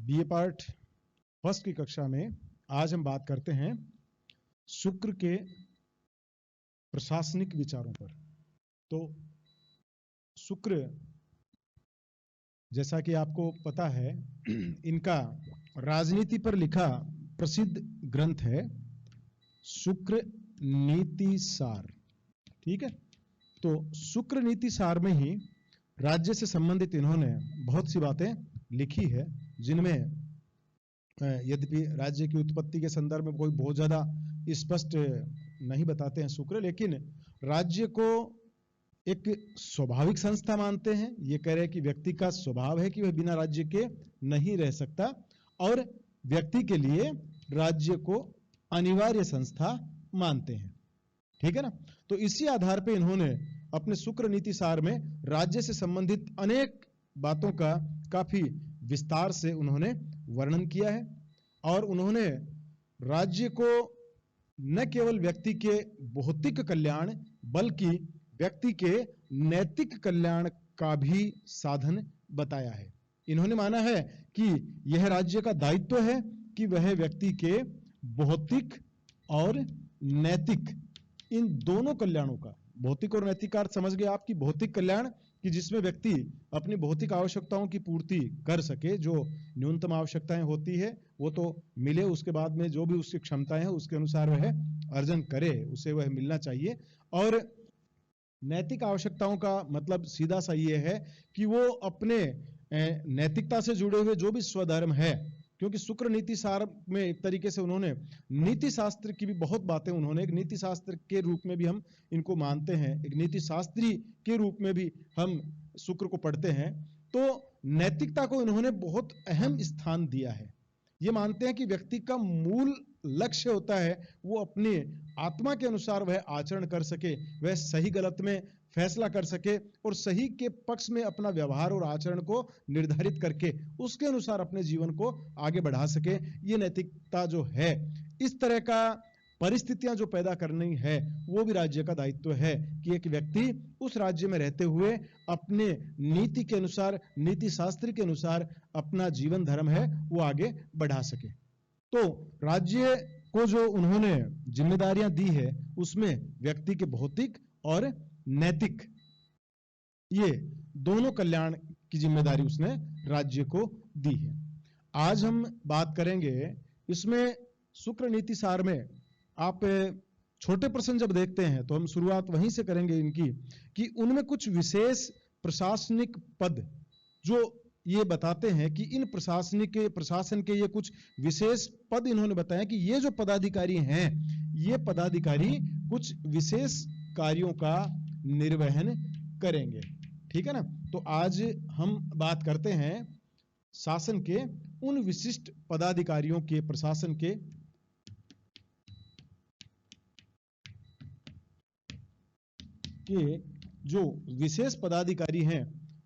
BA part first की कक्षा में आज हम बात करते हैं शुक्र के प्रशासनिक विचारों पर। तो शुक्र, जैसा कि आपको पता है, इनका राजनीति पर लिखा प्रसिद्ध ग्रंथ है शुक्र नीति सार। ठीक है, तो शुक्र नीति सार में ही राज्य से संबंधित इन्होंने बहुत सी बातें लिखी है, जिनमें यद्यपि राज्य की उत्पत्ति के संदर्भ में कोई बहुत ज्यादा स्पष्ट नहीं बताते हैं शुक्र, लेकिन राज्य को एक स्वाभाविक संस्था मानते हैं। ये कह रहे हैं कि व्यक्ति का स्वभाव है कि वह बिना राज्य के नहीं रह सकता, और व्यक्ति के लिए राज्य को अनिवार्य संस्था मानते हैं। ठीक है ना। तो इसी आधार पर इन्होंने अपने शुक्र नीति सार में राज्य से संबंधित अनेक बातों का काफी विस्तार से उन्होंने वर्णन किया है, और उन्होंने राज्य को न केवल व्यक्ति के भौतिक कल्याण बल्कि व्यक्ति के नैतिक कल्याण का भी साधन बताया है। इन्होंने माना है कि यह राज्य का दायित्व है कि वह व्यक्ति के भौतिक और नैतिक, इन दोनों कल्याणों का, भौतिक और नैतिक अर्थ समझ गए आपकी। भौतिक कल्याण कि जिसमें व्यक्ति अपनी भौतिक आवश्यकताओं की पूर्ति कर सके, जो न्यूनतम आवश्यकताएं होती है वो तो मिले, उसके बाद में जो भी उसकी क्षमताएं हैं उसके अनुसार वह अर्जन करे, उसे वह मिलना चाहिए। और नैतिक आवश्यकताओं का मतलब सीधा सा ये है कि वो अपने नैतिकता से जुड़े हुए जो भी स्वधर्म है, क्योंकि शुक्र नीति सार में एक तरीके से उन्होंने नीति शास्त्र की भी बहुत बातें, उन्होंने एक नीति शास्त्र के रूप में भी हम इनको मानते हैं, एक नीति शास्त्री के रूप में भी हम शुक्र को पढ़ते हैं। तो नैतिकता को इन्होंने बहुत अहम स्थान दिया है। ये मानते हैं कि व्यक्ति का मूल लक्ष्य होता है वो अपने आत्मा के अनुसार वह आचरण कर सके, वह सही गलत में फैसला कर सके और सही के पक्ष में अपना व्यवहार और आचरण को निर्धारित करके उसके अनुसार अपने जीवन को आगे बढ़ा सके। ये नैतिकता जो है, इस तरह का परिस्थितियां जो पैदा करनी है, वो भी राज्य का दायित्व है कि एक व्यक्ति उस राज्य में रहते हुए अपने नीति के अनुसार, नीति शास्त्र के अनुसार अपना जीवन धर्म है वो आगे बढ़ा सके। तो राज्य को जो उन्होंने जिम्मेदारियां दी है उसमें व्यक्ति के भौतिक और नैतिक, ये दोनों कल्याण की जिम्मेदारी उसने राज्य को दी है। आज हम बात करेंगे इसमें शुक्र नीति सार में। आप छोटे प्रश्न जब देखते हैं तो हम शुरुआत वहीं से करेंगे इनकी, कि उनमें कुछ विशेष प्रशासनिक पद जो ये बताते हैं कि इन प्रशासन के ये कुछ विशेष पद इन्होंने बताया कि ये जो पदाधिकारी हैं, ये पदाधिकारी कुछ विशेष कार्यों का निर्वहन करेंगे। ठीक है ना। तो आज हम बात करते हैं शासन के उन विशिष्ट पदाधिकारियों के, प्रशासन के जो विशेष पदाधिकारी हैं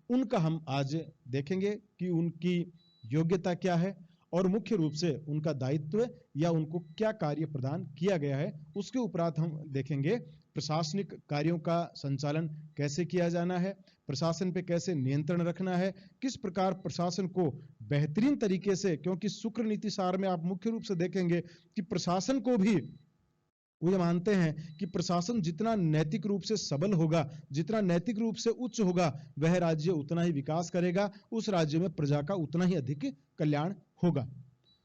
उनका हम आज देखेंगे कि उनकी योग्यता क्या है और मुख्य रूप से उनका दायित्व या उनको क्या कार्य प्रदान किया गया है। उसके उपरांत हम देखेंगे प्रशासनिक कार्यों का संचालन कैसे किया जाना है, प्रशासन पे कैसे नियंत्रण रखना है, किस प्रकार प्रशासन को बेहतरीन तरीके से, क्योंकि शुक्र नीति सार में आप मुख्य रूप से देखेंगे कि प्रशासन को भी वो ये मानते हैं कि प्रशासन जितना नैतिक रूप से सबल होगा, जितना नैतिक रूप से उच्च होगा, वह राज्य उतना ही विकास करेगा, उस राज्य में प्रजा का उतना ही अधिक कल्याण होगा।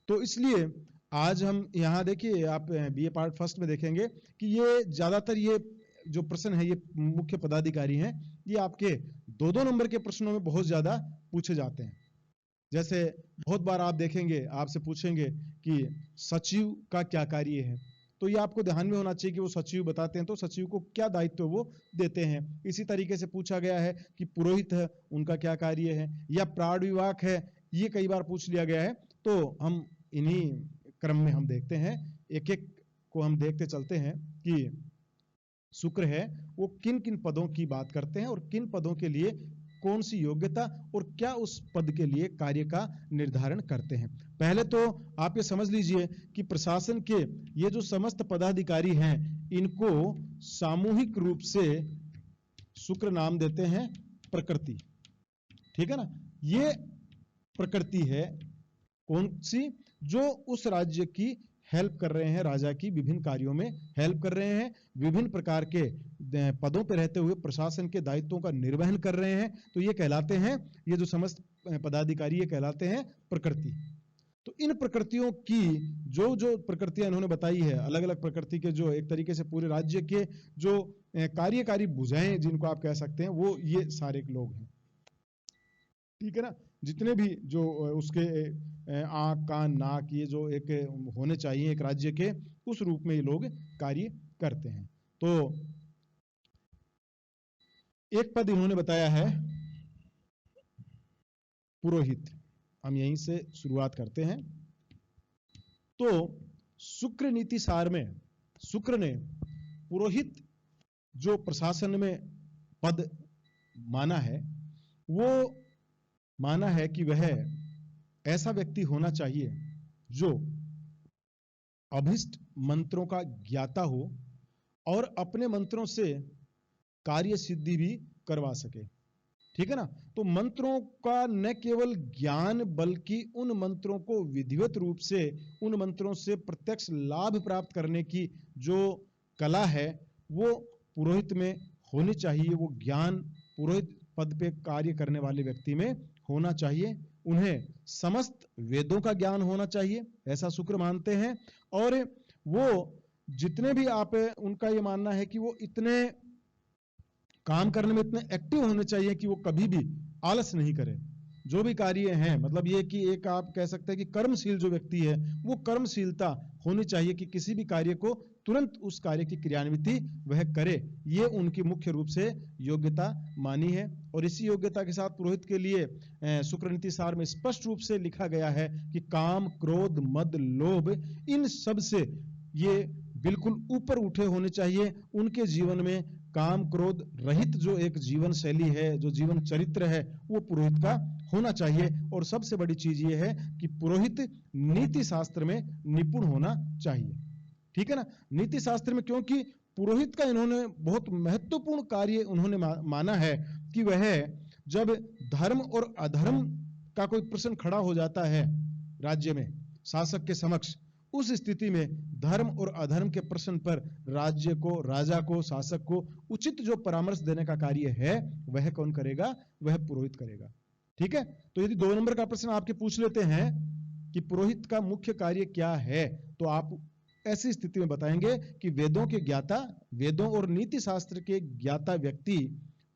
तो इसलिए आज हम यहाँ देखिए, आप बीए पार्ट फर्स्ट में देखेंगे कि ये ज्यादातर ये जो प्रश्न है ये मुख्य पदाधिकारी हैं, ये आपके 2-2 नंबर के प्रश्नों में बहुत ज्यादा पूछे जाते हैं। जैसे बहुत बार आप देखेंगे, आपसे पूछेंगे कि सचिव का क्या कार्य है, तो ये आपको ध्यान में होना चाहिए कि वो सचिव बताते हैं तो सचिव को क्या दायित्व वो देते हैं। इसी तरीके से पूछा गया है कि पुरोहित है, उनका क्या कार्य है, या प्राण विभाग है, ये कई बार पूछ लिया गया है। तो हम इन्हीं क्रम में हम देखते हैं, एक एक को हम देखते चलते हैं कि शुक्र है वो किन किन पदों की बात करते हैं और किन पदों के लिए कौन सी योग्यता और क्या उस पद के लिए कार्य का निर्धारण करते हैं। पहले तो आप ये समझ लीजिए कि प्रशासन के ये जो समस्त पदाधिकारी हैं, इनको सामूहिक रूप से शुक्र नाम देते हैं प्रकृति। ठीक है ना। ये प्रकृति है, कौन सी? जो उस राज्य की हेल्प कर रहे हैं, राजा की विभिन्न कार्यों में हेल्प कर रहे हैं, विभिन्न प्रकार के पदों पर रहते हुए प्रशासन के दायित्वों का निर्वहन कर रहे हैं, तो ये कहलाते हैं, ये जो समस्त पदाधिकारी ये कहलाते हैं प्रकृति। तो इन प्रकृतियों की जो जो प्रकृतियां इन्होंने बताई है, अलग अलग प्रकृति के जो एक तरीके से पूरे राज्य के जो कार्यकारी भुजाएं जिनको आप कह सकते हैं, वो ये सारे लोग हैं। ठीक है ना? जितने भी जो उसके आंख कान नाक ये जो एक होने चाहिए एक राज्य के, उस रूप में ये लोग कार्य करते हैं। तो एक पद इन्होंने बताया है पुरोहित। हम यहीं से शुरुआत करते हैं। तो शुक्र नीति सार में शुक्र ने पुरोहित जो प्रशासन में पद माना है, वो माना है कि वह ऐसा व्यक्ति होना चाहिए जो अभिष्ट मंत्रों का ज्ञाता हो और अपने मंत्रों से कार्य सिद्धि भी करवा सके। ठीक है ना? तो मंत्रों का न केवल ज्ञान बल्कि उन मंत्रों को विधिवत रूप से, उन मंत्रों से प्रत्यक्ष लाभ प्राप्त करने की जो कला है वो पुरोहित में होनी चाहिए। वो ज्ञान पुरोहित पद पे कार्य करने वाले व्यक्ति में होना चाहिए। उन्हें समस्त वेदों का ज्ञान होना चाहिए, ऐसा शुक्र मानते हैं। और वो जितने भी आप, उनका ये मानना है कि वो इतने काम करने में इतने एक्टिव होने चाहिए कि वो कभी भी आलस नहीं करे। जो भी कार्य हैं, मतलब ये कि एक आप कह सकते हैं कि कर्मशील जो व्यक्ति है, वो कर्मशीलता होनी चाहिए कि किसी भी कार्य को तुरंत उस कार्य की क्रियान्विति वह करे। ये उनकी मुख्य रूप से योग्यता मानी है। और इसी योग्यता के साथ पुरोहित के लिए शुक्र नीति सार में स्पष्ट रूप से लिखा गया है कि काम, क्रोध, मद, लोभ, इन सब से ये बिल्कुल ऊपर उठे होने चाहिए। उनके जीवन में काम क्रोध रहित जो एक जीवन शैली है, जो जीवन चरित्र है, वो पुरोहित का होना चाहिए। और सबसे बड़ी चीज ये है कि पुरोहित नीति शास्त्र में निपुण होना चाहिए। ठीक है ना? नीति शास्त्र में, क्योंकि पुरोहित का इन्होंने बहुत महत्वपूर्ण कार्य उन्होंने माना है कि वह जब धर्म और अधर्म का कोई प्रश्न खड़ा हो जाता है राज्य में शासक के समक्ष, उस स्थिति में धर्म और अधर्म के प्रश्न पर राज्य को, राजा को, शासक को उचित जो परामर्श देने का कार्य है वह कौन करेगा? वह पुरोहित करेगा। ठीक है? तो यदि 2 नंबर का प्रश्न आपके पूछ लेते हैं कि पुरोहित का मुख्य कार्य क्या है, तो आप ऐसी स्थिति में बताएंगे कि वेदों के ज्ञाता, वेदों और नीति शास्त्र के ज्ञाता व्यक्ति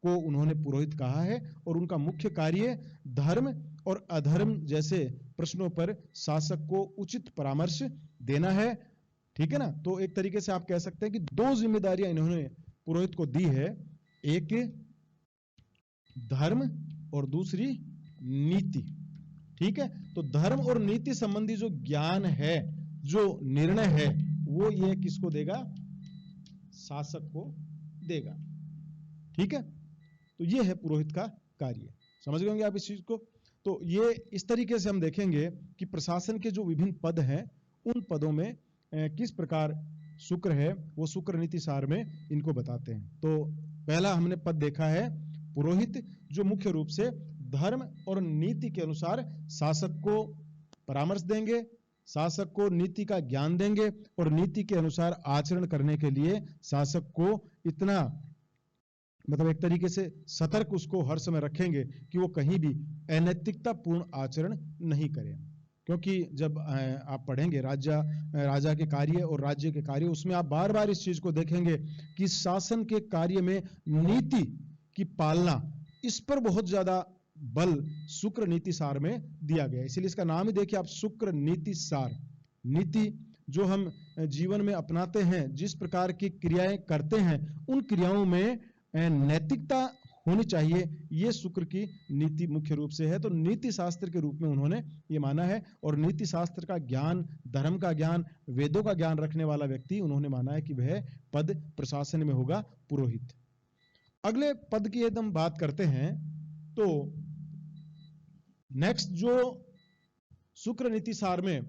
को उन्होंने पुरोहित कहा है। और उनका मुख्य कार्य धर्म और अधर्म जैसे प्रश्नों पर शासक को उचित परामर्श देना है। ठीक है ना? तो एक तरीके से आप कह सकते हैं कि 2 जिम्मेदारियां इन्होंने पुरोहित को दी है, एक धर्म और दूसरी नीति। ठीक है? तो धर्म और नीति संबंधी जो ज्ञान है, जो निर्णय है, वो ये किसको देगा? शासक को देगा। ठीक है? तो ये है पुरोहित का कार्य। समझ गए होंगे आप इस चीज को? तो ये इस तरीके से हम देखेंगे कि प्रशासन के जो विभिन्न पद हैं, उन पदों में किस प्रकार शुक्र है, वो शुक्र नीति सार में इनको बताते हैं। तो पहला हमने पद देखा है पुरोहित, जो मुख्य रूप से धर्म और नीति के अनुसार शासक को परामर्श देंगे, शासक को नीति का ज्ञान देंगे और नीति के अनुसार आचरण करने के लिए शासक को इतना, मतलब एक तरीके से सतर्क उसको हर समय रखेंगे कि वो कहीं भी अनैतिकता पूर्ण आचरण नहीं करे। क्योंकि जब आप पढ़ेंगे राजा के कार्य और राज्य के कार्य, उसमें आप बार बार इस चीज को देखेंगे कि शासन के कार्य में नीति की पालना, इस पर बहुत ज्यादा बल शुक्र नीति सार में दिया गया है। इसलिए इसका नाम ही देखिए आप, शुक्र नीति सार। नीति जो हम जीवन में अपनाते हैं, जिस प्रकार की क्रियाएं करते हैं, उन क्रियाओं में नैतिकता होनी चाहिए, ये शुक्र की नीति मुख्य रूप से है। तो नीति शास्त्र के रूप में उन्होंने ये माना है। और नीति शास्त्र का ज्ञान, धर्म का ज्ञान, वेदों का ज्ञान रखने वाला व्यक्ति उन्होंने माना है कि वह पद प्रशासन में होगा पुरोहित। अगले पद की यदि हम बात करते हैं तो नेक्स्ट जो शुक्र नीति सार में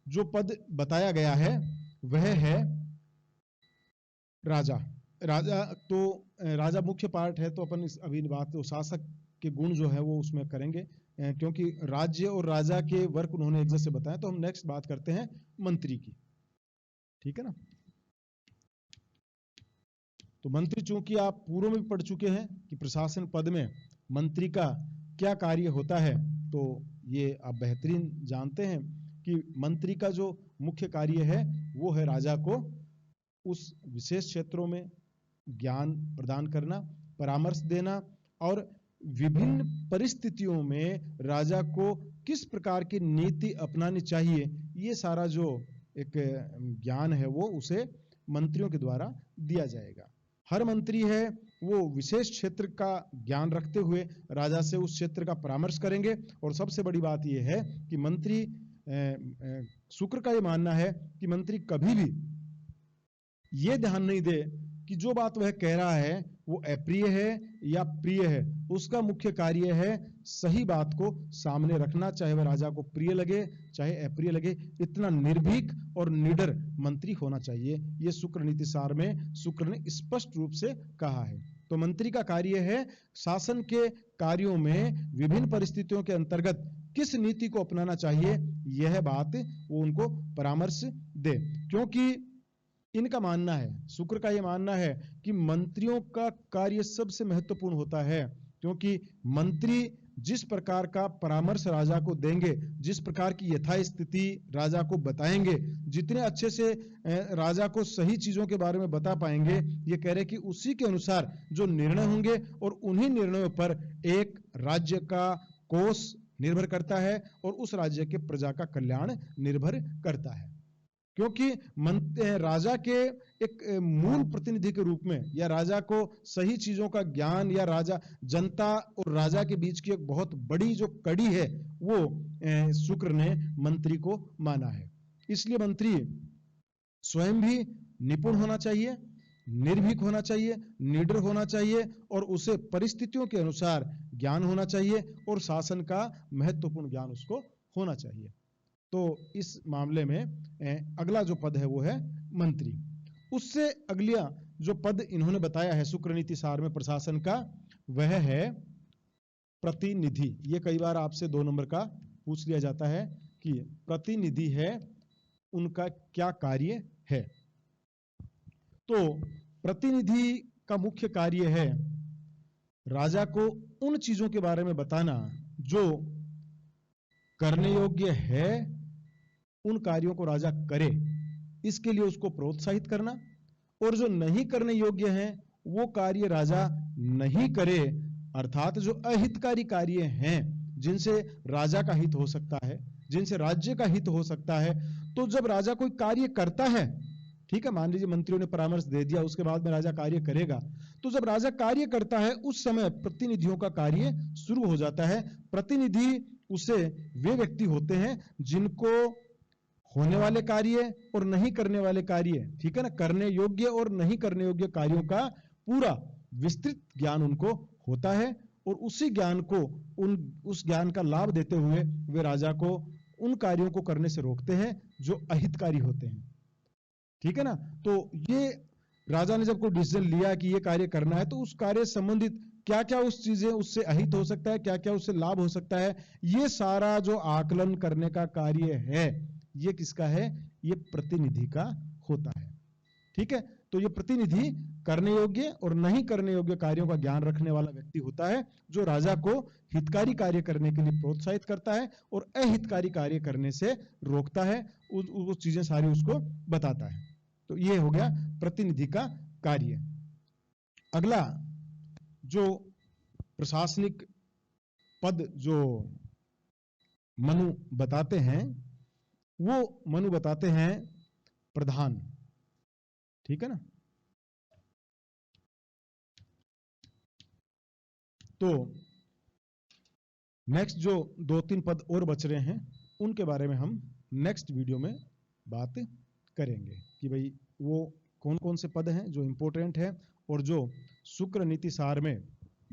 जो पद बताया गया है वह है राजा। राजा तो राजा मुख्य पार्ट है, तो अपन अभी बात तो शासक के गुण जो है वो उसमें करेंगे। क्योंकि राज्य और राजा के वर्क उन्होंने एक जैसे बताया, तो हम नेक्स्ट बात करते हैं मंत्री की। ठीक है ना। तो मंत्री, चूंकि आप पूर्व में भी पढ़ चुके हैं कि प्रशासन पद में मंत्री का क्या कार्य होता है, तो ये आप बेहतरीन जानते हैं कि मंत्री का जो मुख्य कार्य है वो है राजा को उस विशेष क्षेत्रों में ज्ञान प्रदान करना, परामर्श देना और विभिन्न परिस्थितियों में राजा को किस प्रकार की नीति अपनानी चाहिए, ये सारा जो एक ज्ञान है वो उसे मंत्रियों के द्वारा दिया जाएगा। हर मंत्री है वो विशेष क्षेत्र का ज्ञान रखते हुए राजा से उस क्षेत्र का परामर्श करेंगे। और सबसे बड़ी बात यह है कि मंत्री, शुक्र का ये मानना है कि मंत्री कभी भी ये ध्यान नहीं दे कि जो बात वह कह रहा है वो अप्रिय है या प्रिय है। उसका मुख्य कार्य है सही बात को सामने रखना, चाहे वह राजा को प्रिय लगे चाहे अप्रिय लगे। इतना निर्भीक और निडर मंत्री होना चाहिए, ये शुक्र नीति सार में शुक्र ने स्पष्ट रूप से कहा है। तो मंत्री का कार्य है शासन के कार्यों में विभिन्न परिस्थितियों के अंतर्गत किस नीति को अपनाना चाहिए, यह बात वो उनको परामर्श दे। क्योंकि इनका मानना है, शुक्र का यह मानना है कि मंत्रियों का कार्य सबसे महत्वपूर्ण होता है, क्योंकि मंत्री जिस प्रकार का परामर्श राजा को देंगे, जिस प्रकार की यथास्थिति राजा को बताएंगे, जितने अच्छे से राजा को सही चीजों के बारे में बता पाएंगे, ये कह रहे कि उसी के अनुसार जो निर्णय होंगे और उन्हीं निर्णयों पर एक राज्य का कोष निर्भर करता है और उस राज्य के प्रजा का कल्याण निर्भर करता है। क्योंकि राजा के एक मूल प्रतिनिधि के रूप में या राजा को सही चीजों का ज्ञान या राजा, जनता और राजा के बीच की एक बहुत बड़ी जो कड़ी है वो शुक्र ने मंत्री को माना है। इसलिए मंत्री स्वयं भी निपुण होना चाहिए, निर्भीक होना चाहिए, निडर होना चाहिए और उसे परिस्थितियों के अनुसार ज्ञान होना चाहिए और शासन का महत्वपूर्ण ज्ञान उसको होना चाहिए। तो इस मामले में अगला जो पद है वो है मंत्री। उससे अगला जो पद इन्होंने बताया है शुक्र नीति सार में प्रशासन का, वह है प्रतिनिधि। ये कई बार आपसे 2 नंबर का पूछ लिया जाता है कि प्रतिनिधि है उनका क्या कार्य है। तो प्रतिनिधि का मुख्य कार्य है राजा को उन चीजों के बारे में बताना जो करने योग्य है, उन कार्यों को राजा करे, इसके लिए उसको प्रोत्साहित करना, और जो नहीं करने योग्य हैं वो कार्य राजा नहीं करे, अर्थात जो अहितकारी कार्य हैं जिनसे राजा का हित हो सकता है, जिनसे राज्य का हित हो सकता है, तो जब राजा कोई कार्य करता है, ठीक है, मान लीजिए मंत्रियों ने परामर्श दे दिया, उसके बाद में राजा कार्य करेगा, तो जब राजा कार्य करता है उस समय प्रतिनिधियों का कार्य शुरू हो जाता है। प्रतिनिधि उसे वे व्यक्ति होते हैं जिनको होने वाले कार्य और नहीं करने वाले कार्य, ठीक है ना, करने योग्य और नहीं करने योग्य कार्यों का पूरा विस्तृत ज्ञान उनको होता है और उसी ज्ञान को उस ज्ञान का लाभ देते हुए वे राजा को उन कार्यों को करने से रोकते हैं जो अहितकारी होते हैं। ठीक है ना। तो ये राजा ने जब कोई डिसीजन लिया कि ये कार्य करना है, तो उस कार्य संबंधित क्या क्या उस चीजें उससे अहित हो सकता है, क्या क्या उससे लाभ हो सकता है, ये सारा जो आकलन करने का कार्य है ये किसका है, ये प्रतिनिधि का होता है। ठीक है। तो ये प्रतिनिधि करने योग्य और नहीं करने योग्य कार्यों का ज्ञान रखने वाला व्यक्ति होता है, जो राजा को हितकारी कार्य करने के लिए प्रोत्साहित करता है और अहितकारी कार्य करने से रोकता है, उस चीजें सारी उसको बताता है। तो ये हो गया प्रतिनिधि का कार्य। अगला जो प्रशासनिक पद जो मनु बताते हैं, वो मनु बताते हैं प्रधान। ठीक है ना। तो नेक्स्ट जो 2-3 पद और बच रहे हैं उनके बारे में हम नेक्स्ट वीडियो में बात करेंगे कि भाई वो कौन कौन से पद हैं जो इंपॉर्टेंट है और जो शुक्र नीति सार में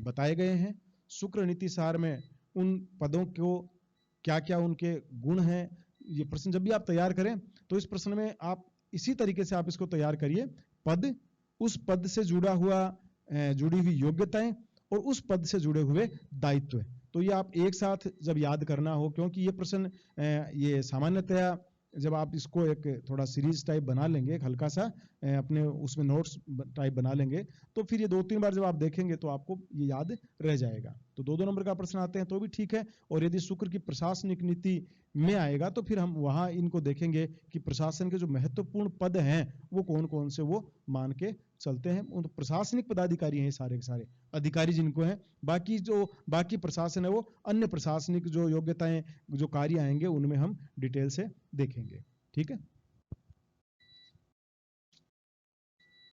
बताए गए हैं। शुक्र नीति सार में उन पदों को क्या क्या उनके गुण हैं, ये प्रश्न जब भी आप तैयार करें तो इस प्रश्न में आप इसी तरीके से आप इसको तैयार करिए, पद, उस पद से जुड़ी हुई योग्यताएं और उस पद से जुड़े हुए दायित्व। तो ये आप एक साथ जब याद करना हो, क्योंकि ये प्रश्न ये सामान्यतया जब आप इसको एक थोड़ा सीरीज टाइप बना लेंगे, एक हल्का सा अपने उसमें नोट्स टाइप बना लेंगे, तो फिर ये 2-3 बार जब आप देखेंगे तो आपको ये याद रह जाएगा। तो 2-2 नंबर का प्रश्न आते हैं तो भी ठीक है, और यदि शुक्र की प्रशासनिक नीति में आएगा तो फिर हम वहां इनको देखेंगे कि प्रशासन के जो महत्वपूर्ण पद हैं वो कौन कौन से वो मान के चलते हैं। तो प्रशासनिक पदाधिकारी हैं सारे के सारे अधिकारी जिनको हैं, बाकी जो बाकी प्रशासन है वो अन्य प्रशासनिक जो योग्यताएं जो कार्य आएंगे उनमें हम डिटेल से देखेंगे। ठीक है।